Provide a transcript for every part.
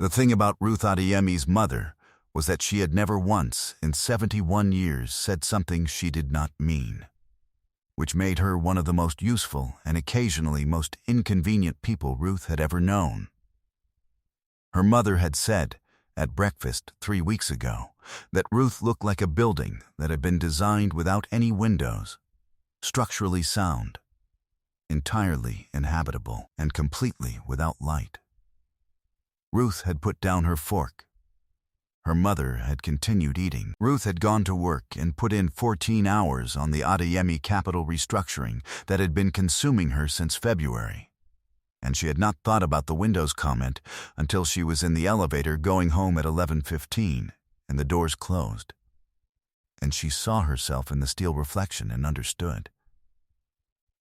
The thing about Ruth Adeyemi's mother was that she had never once, in 71 years, said something she did not mean, which made her one of the most useful and occasionally most inconvenient people Ruth had ever known. Her mother had said, at breakfast 3 weeks ago, that Ruth looked like a building that had been designed without any windows, structurally sound, entirely inhabitable, and completely without light. Ruth had put down her fork. Her mother had continued eating. Ruth had gone to work and put in 14 hours on the Adeyemi capital restructuring that had been consuming her since February. And she had not thought about the windows comment until she was in the elevator going home at 11:15 and the doors closed. And she saw herself in the steel reflection and understood.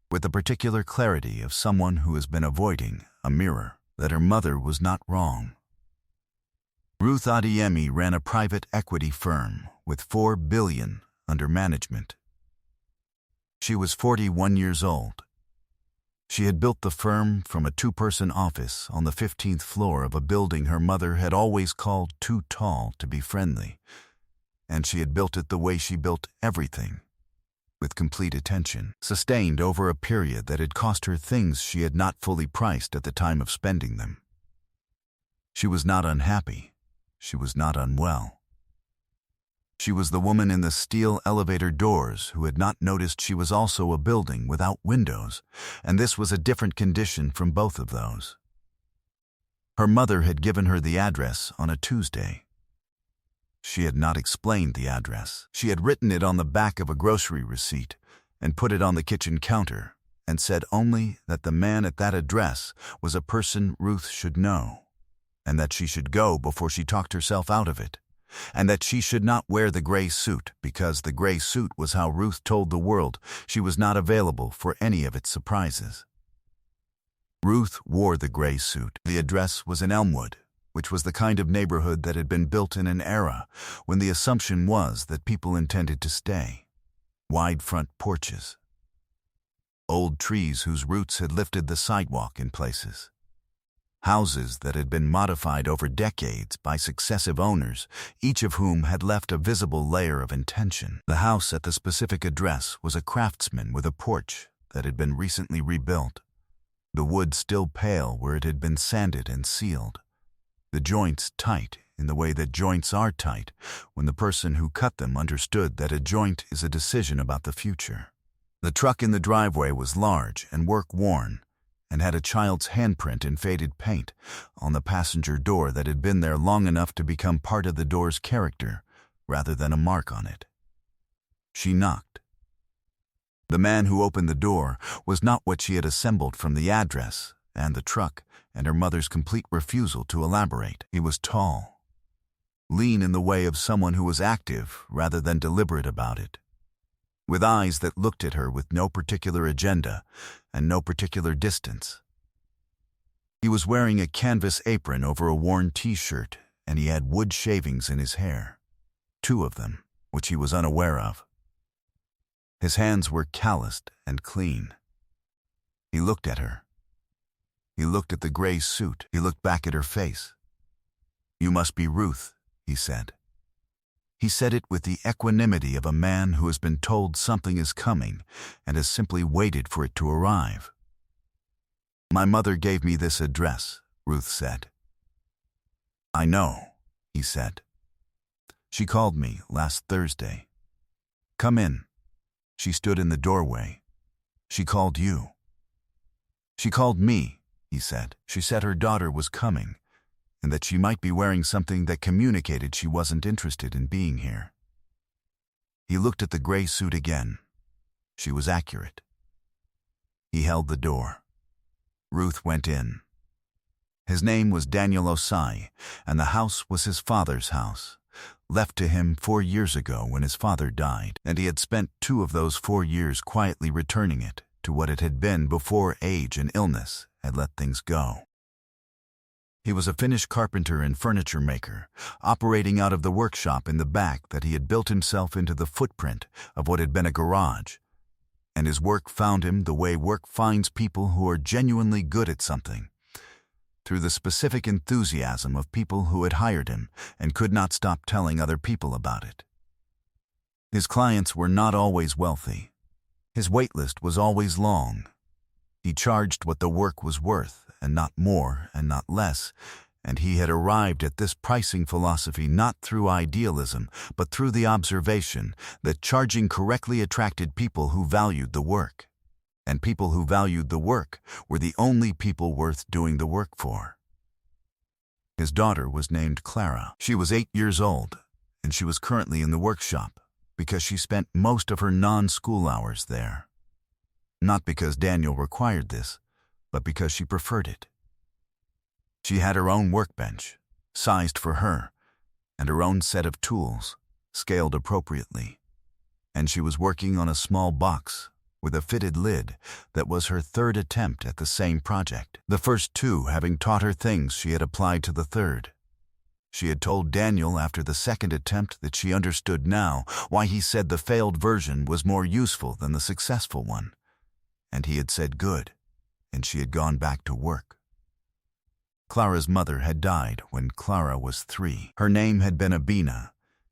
With the particular clarity of someone who has been avoiding a mirror, that her mother was not wrong. Ruth Adeyemi ran a private equity firm with $4 billion under management. She was 41 years old. She had built the firm from a 2-person office on the 15th floor of a building her mother had always called too tall to be friendly, and she had built it the way she built everything, with complete attention, sustained over a period that had cost her things she had not fully priced at the time of spending them. She was not unhappy. She was not unwell. She was the woman in the steel elevator doors who had not noticed she was also a building without windows, and this was a different condition from both of those. Her mother had given her the address on a Tuesday. She had not explained the address. She had written it on the back of a grocery receipt and put it on the kitchen counter and said only that the man at that address was a person Ruth should know, and that she should go before she talked herself out of it, and that she should not wear the gray suit because the gray suit was how Ruth told the world she was not available for any of its surprises. Ruth wore the gray suit. The address was in Elmwood, which was the kind of neighborhood that had been built in an era when the assumption was that people intended to stay. Wide front porches. Old trees whose roots had lifted the sidewalk in places. Houses that had been modified over decades by successive owners, each of whom had left a visible layer of intention. The house at the specific address was a craftsman with a porch that had been recently rebuilt, the wood still pale where it had been sanded and sealed, the joints tight in the way that joints are tight when the person who cut them understood that a joint is a decision about the future. The truck in the driveway was large and work-worn, and had a child's handprint in faded paint on the passenger door that had been there long enough to become part of the door's character rather than a mark on it. She knocked. The man who opened the door was not what she had assembled from the address and the truck and her mother's complete refusal to elaborate. He was tall, lean in the way of someone who was active rather than deliberate about it, with eyes that looked at her with no particular agenda and no particular distance. He was wearing a canvas apron over a worn t-shirt, and he had wood shavings in his hair, 2 of them, which he was unaware of. His hands were calloused and clean. He looked at her. He looked at the gray suit. He looked back at her face. "You must be Ruth," he said. He said it with the equanimity of a man who has been told something is coming and has simply waited for it to arrive. "My mother gave me this address," Ruth said. "I know," he said. "She called me last Thursday. Come in." She stood in the doorway. "She called you." "She called me," he said. "She said her daughter was coming, and that she might be wearing something that communicated she wasn't interested in being here." He looked at the gray suit again. She was accurate. He held the door. Ruth went in. His name was Daniel Osai, and the house was his father's house, left to him 4 years ago when his father died, and he had spent 2 of those 4 years quietly returning it to what it had been before age and illness had let things go. He was a Finnish carpenter and furniture maker, operating out of the workshop in the back that he had built himself into the footprint of what had been a garage, and his work found him the way work finds people who are genuinely good at something, through the specific enthusiasm of people who had hired him and could not stop telling other people about it. His clients were not always wealthy. His waitlist was always long. He charged what the work was worth, and not more and not less, and he had arrived at this pricing philosophy not through idealism, but through the observation that charging correctly attracted people who valued the work. And people who valued the work were the only people worth doing the work for. His daughter was named Clara. She was 8 years old, and she was currently in the workshop because she spent most of her non-school hours there. Not because Daniel required this, but because she preferred it. She had her own workbench, sized for her, and her own set of tools, scaled appropriately, and she was working on a small box with a fitted lid that was her third attempt at the same project, the first two having taught her things she had applied to the third. She had told Daniel after the second attempt that she understood now why he said the failed version was more useful than the successful one, and he had said good, and she had gone back to work. Clara's mother had died when Clara was 3. Her name had been Abina,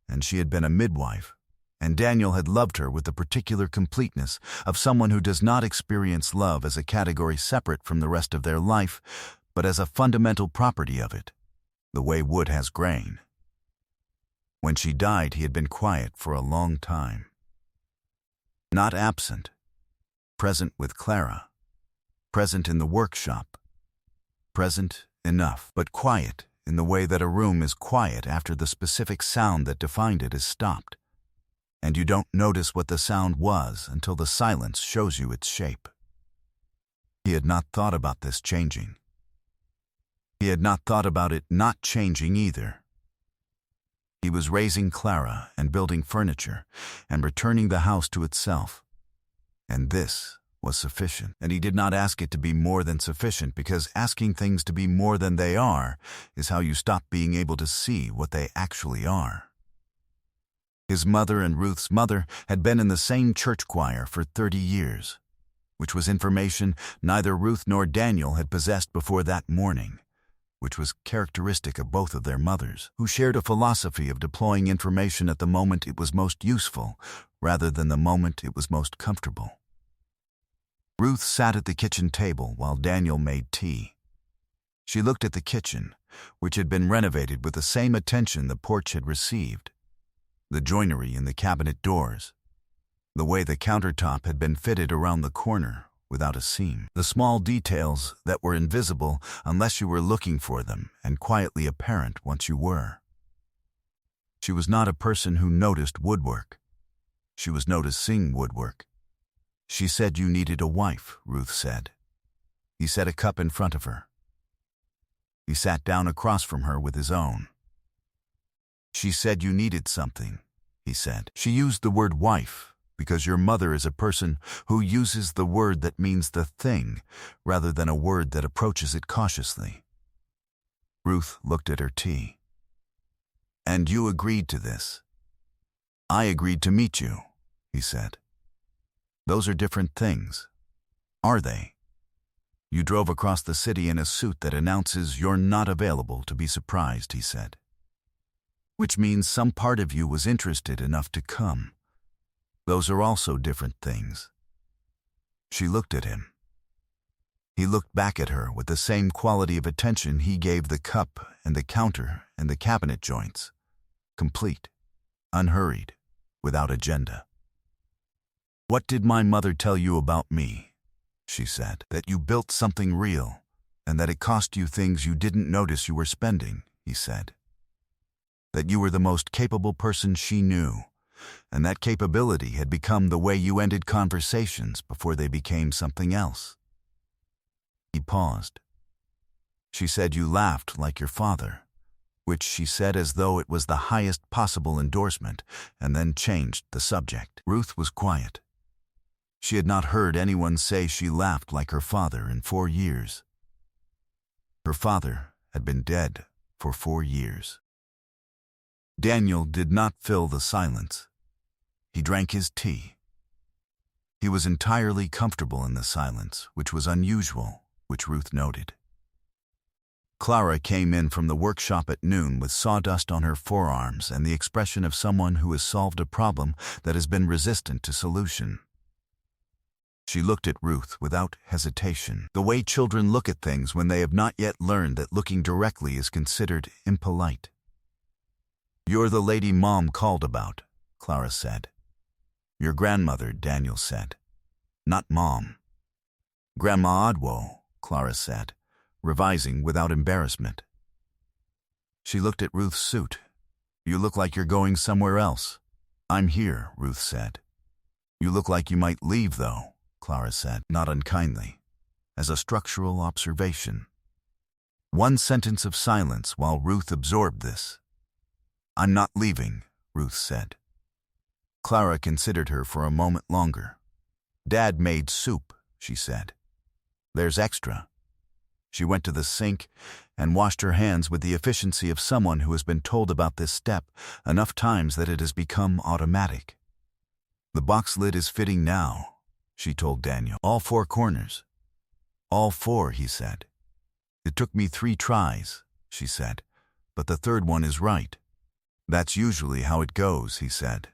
and she had been a midwife, and Daniel had loved her with the particular completeness of someone who does not experience love as a category separate from the rest of their life, but as a fundamental property of it, the way wood has grain. When she died, he had been quiet for a long time. Not absent, present with Clara, present in the workshop, present enough, but quiet in the way that a room is quiet after the specific sound that defined it is stopped, and you don't notice what the sound was until the silence shows you its shape. He had not thought about this changing. He had not thought about it not changing either. He was raising Clara and building furniture and returning the house to itself, and this was sufficient. And he did not ask it to be more than sufficient, because asking things to be more than they are is how you stop being able to see what they actually are. His mother and Ruth's mother had been in the same church choir for 30 years, which was information neither Ruth nor Daniel had possessed before that morning, which was characteristic of both of their mothers, who shared a philosophy of deploying information at the moment it was most useful rather than the moment it was most comfortable. Ruth sat at the kitchen table while Daniel made tea. She looked at the kitchen, which had been renovated with the same attention the porch had received. The joinery in the cabinet doors, the way the countertop had been fitted around the corner without a seam, the small details that were invisible unless you were looking for them and quietly apparent once you were. She was not a person who noticed woodwork. She was noticing woodwork. She said you needed a wife, Ruth said. He set a cup in front of her. He sat down across from her with his own. She said you needed something, he said. She used the word wife because your mother is a person who uses the word that means the thing rather than a word that approaches it cautiously. Ruth looked at her tea. And you agreed to this. I agreed to meet you, he said. Those are different things, are they? You drove across the city in a suit that announces you're not available to be surprised, he said. Which means some part of you was interested enough to come. Those are also different things. She looked at him. He looked back at her with the same quality of attention he gave the cup and the counter and the cabinet joints, complete, unhurried, without agenda. What did my mother tell you about me? She said. That you built something real, and that it cost you things you didn't notice you were spending, he said. That you were the most capable person she knew, and that capability had become the way you ended conversations before they became something else. He paused. She said you laughed like your father, which she said as though it was the highest possible endorsement, and then changed the subject. Ruth was quiet. She had not heard anyone say she laughed like her father in 4 years. Her father had been dead for 4 years. Daniel did not fill the silence. He drank his tea. He was entirely comfortable in the silence, which was unusual, which Ruth noted. Clara came in from the workshop at noon with sawdust on her forearms and the expression of someone who has solved a problem that has been resistant to solution. She looked at Ruth without hesitation, the way children look at things when they have not yet learned that looking directly is considered impolite. "You're the lady Mom called about," Clara said. "Your grandmother," Daniel said. "Not Mom." "Grandma Odwo," Clara said, revising without embarrassment. She looked at Ruth's suit. "You look like you're going somewhere else." "I'm here," Ruth said. "You look like you might leave, though," Clara said, not unkindly, as a structural observation. One sentence of silence while Ruth absorbed this. "I'm not leaving," Ruth said. Clara considered her for a moment longer. "Dad made soup," she said. "There's extra." She went to the sink and washed her hands with the efficiency of someone who has been told about this step enough times that it has become automatic. "The box lid is fitting now," she told Daniel. "All 4 corners." "All 4, he said. "It took me 3 tries, she said, "but the 3rd one is right." "That's usually how it goes," he said.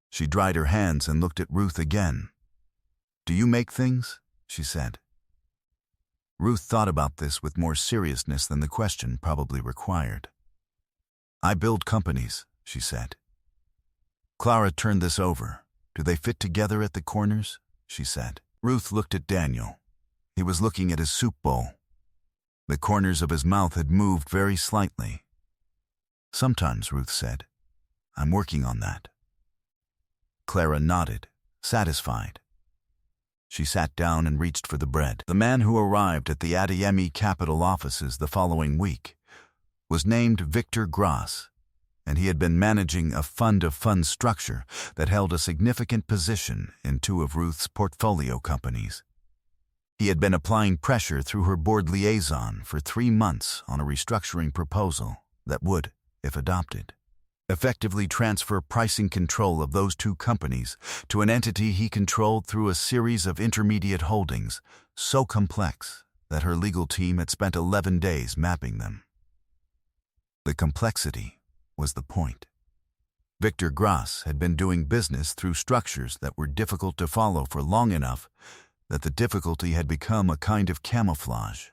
She dried her hands and looked at Ruth again. "Do you make things?" she said. Ruth thought about this with more seriousness than the question probably required. "I build companies," she said. Clara turned this over. "Do they fit together at the corners?" she said. Ruth looked at Daniel. He was looking at his soup bowl. The corners of his mouth had moved very slightly. "Sometimes," Ruth said. "I'm working on that." Clara nodded, satisfied. She sat down and reached for the bread. The man who arrived at the Adeyemi Capital offices the following week was named Victor Gross, and he had been managing a fund-of-funds structure that held a significant position in 2 of Ruth's portfolio companies. He had been applying pressure through her board liaison for 3 months on a restructuring proposal that would, if adopted, effectively transfer pricing control of those 2 companies to an entity he controlled through a series of intermediate holdings so complex that her legal team had spent 11 days mapping them. The complexity was the point. Victor Gross had been doing business through structures that were difficult to follow for long enough that the difficulty had become a kind of camouflage.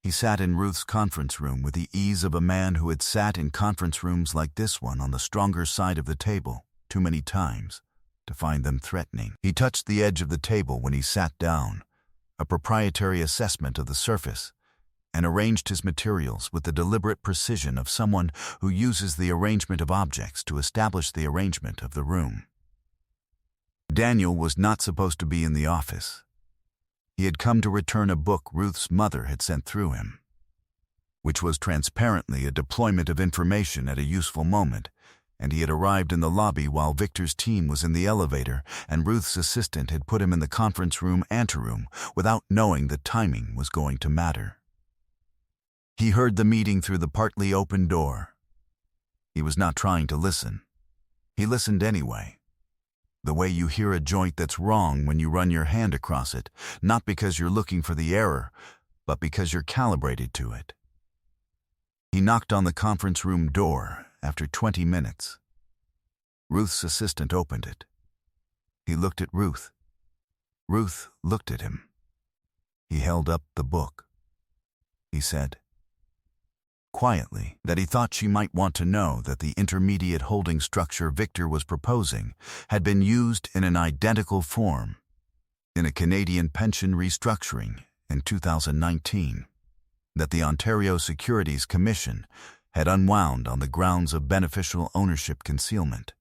He sat in Ruth's conference room with the ease of a man who had sat in conference rooms like this one on the stronger side of the table too many times to find them threatening. He touched the edge of the table when he sat down, a proprietary assessment of the surface, and arranged his materials with the deliberate precision of someone who uses the arrangement of objects to establish the arrangement of the room. Daniel was not supposed to be in the office. He had come to return a book Ruth's mother had sent through him, which was transparently a deployment of information at a useful moment, and he had arrived in the lobby while Victor's team was in the elevator and Ruth's assistant had put him in the conference room anteroom without knowing that timing was going to matter. He heard the meeting through the partly open door. He was not trying to listen. He listened anyway. The way you hear a joint that's wrong when you run your hand across it, not because you're looking for the error, but because you're calibrated to it. He knocked on the conference room door after 20 minutes. Ruth's assistant opened it. He looked at Ruth. Ruth looked at him. He held up the book. He said, quietly, that he thought she might want to know that the intermediate holding structure Victor was proposing had been used in an identical form in a Canadian pension restructuring in 2019, that the Ontario Securities Commission had unwound on the grounds of beneficial ownership concealment,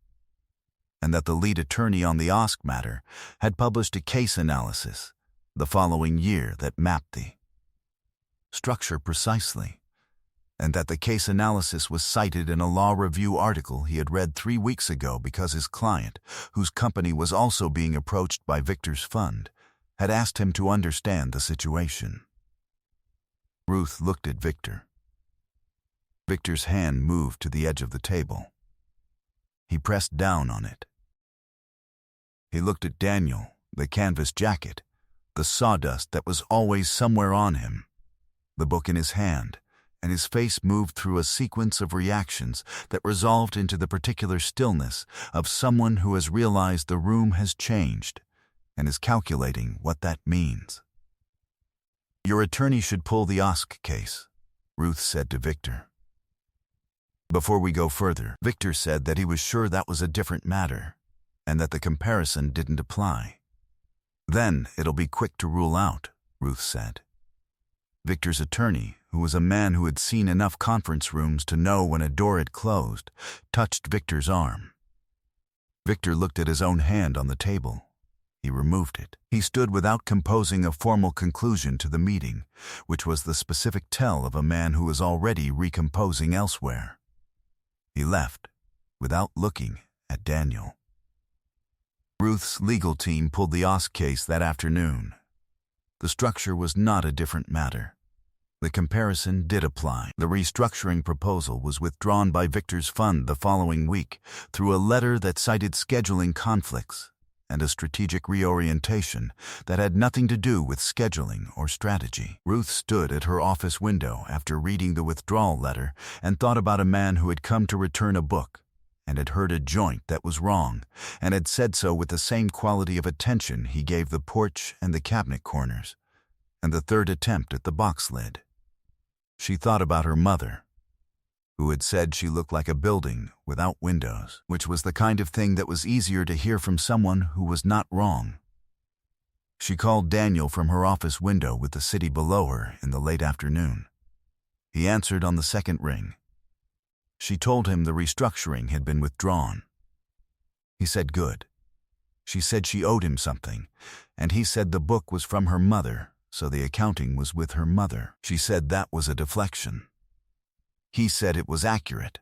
and that the lead attorney on the OSC matter had published a case analysis the following year that mapped the structure precisely, and that the case analysis was cited in a law review article he had read 3 weeks ago because his client, whose company was also being approached by Victor's fund, had asked him to understand the situation. Ruth looked at Victor. Victor's hand moved to the edge of the table. He pressed down on it. He looked at Daniel, the canvas jacket, the sawdust that was always somewhere on him, the book in his hand, and his face moved through a sequence of reactions that resolved into the particular stillness of someone who has realized the room has changed and is calculating what that means. "Your attorney should pull the Osk case," Ruth said to Victor. Before we go further, Victor said that he was sure that was a different matter and that the comparison didn't apply. "Then it'll be quick to rule out," Ruth said. Victor's attorney, who was a man who had seen enough conference rooms to know when a door had closed, touched Victor's arm. Victor looked at his own hand on the table. He removed it. He stood without composing a formal conclusion to the meeting, which was the specific tell of a man who was already recomposing elsewhere. He left, without looking at Daniel. Ruth's legal team pulled the Osk case that afternoon. The structure was not a different matter. The comparison did apply. The restructuring proposal was withdrawn by Victor's fund the following week through a letter that cited scheduling conflicts and a strategic reorientation that had nothing to do with scheduling or strategy. Ruth stood at her office window after reading the withdrawal letter and thought about a man who had come to return a book and had heard a joint that was wrong and had said so with the same quality of attention he gave the porch and the cabinet corners and the third attempt at the box lid. She thought about her mother, who had said she looked like a building without windows, which was the kind of thing that was easier to hear from someone who was not wrong. She called Daniel from her office window with the city below her in the late afternoon. He answered on the second ring. She told him the restructuring had been withdrawn. He said good. She said she owed him something, and he said the book was from her mother, so the accounting was with her mother. She said that was a deflection. He said it was accurate.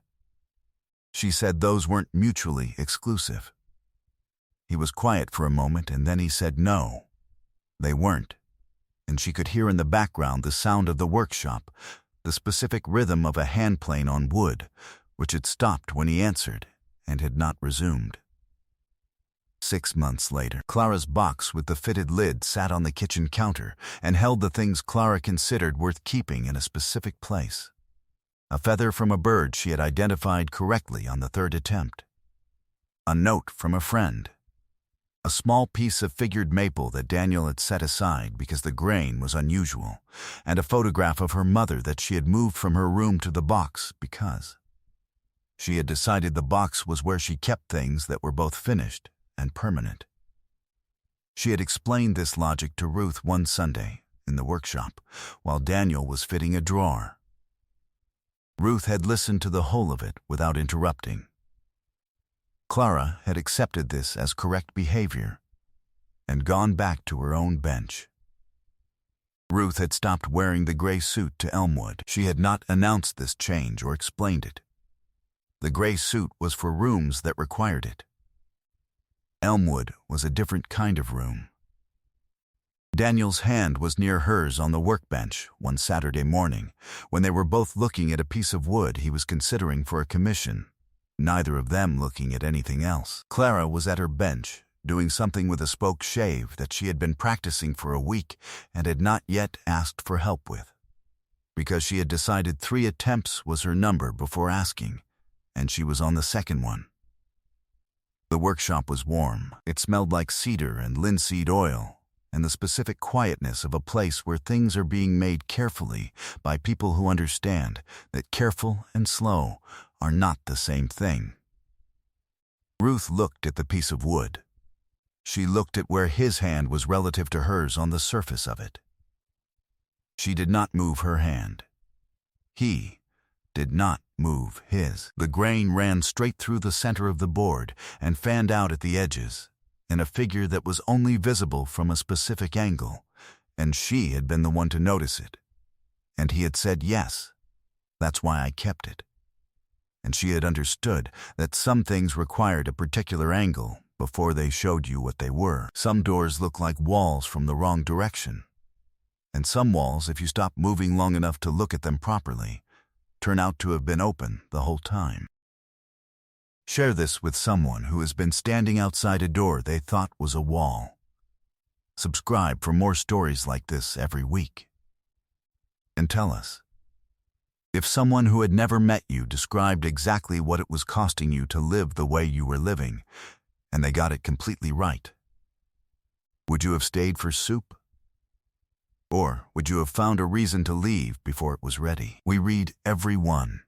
She said those weren't mutually exclusive. He was quiet for a moment, and then he said no, they weren't. And she could hear in the background the sound of the workshop, the specific rhythm of a hand plane on wood, which had stopped when he answered and had not resumed. 6 months later, Clara's box with the fitted lid sat on the kitchen counter and held the things Clara considered worth keeping in a specific place. A feather from a bird she had identified correctly on the third attempt. A note from a friend. A small piece of figured maple that Daniel had set aside because the grain was unusual, and a photograph of her mother that she had moved from her room to the box because she had decided the box was where she kept things that were both finished and permanent. She had explained this logic to Ruth one Sunday in the workshop while Daniel was fitting a drawer. Ruth had listened to the whole of it without interrupting. Clara had accepted this as correct behavior and gone back to her own bench. Ruth had stopped wearing the gray suit to Elmwood. She had not announced this change or explained it. The gray suit was for rooms that required it. Elmwood was a different kind of room. Daniel's hand was near hers on the workbench one Saturday morning when they were both looking at a piece of wood he was considering for a commission, neither of them looking at anything else. Clara was at her bench, doing something with a spoke shave that she had been practicing for a week and had not yet asked for help with, because she had decided 3 attempts was her number before asking, and she was on the second one. The workshop was warm. It smelled like cedar and linseed oil, and the specific quietness of a place where things are being made carefully by people who understand that careful and slow are not the same thing. Ruth looked at the piece of wood. She looked at where his hand was relative to hers on the surface of it. She did not move her hand. He did not move his. The grain ran straight through the center of the board and fanned out at the edges in a figure that was only visible from a specific angle, and she had been the one to notice it. And he had said yes, that's why I kept it. And she had understood that some things required a particular angle before they showed you what they were. Some doors look like walls from the wrong direction. And some walls, if you stop moving long enough to look at them properly, turn out to have been open the whole time. Share this with someone who has been standing outside a door they thought was a wall. Subscribe for more stories like this every week. And tell us, If someone who had never met you described exactly what it was costing you to live the way you were living, and they got it completely right, would you have stayed for soup? Or would you have found a reason to leave before it was ready? We read every one.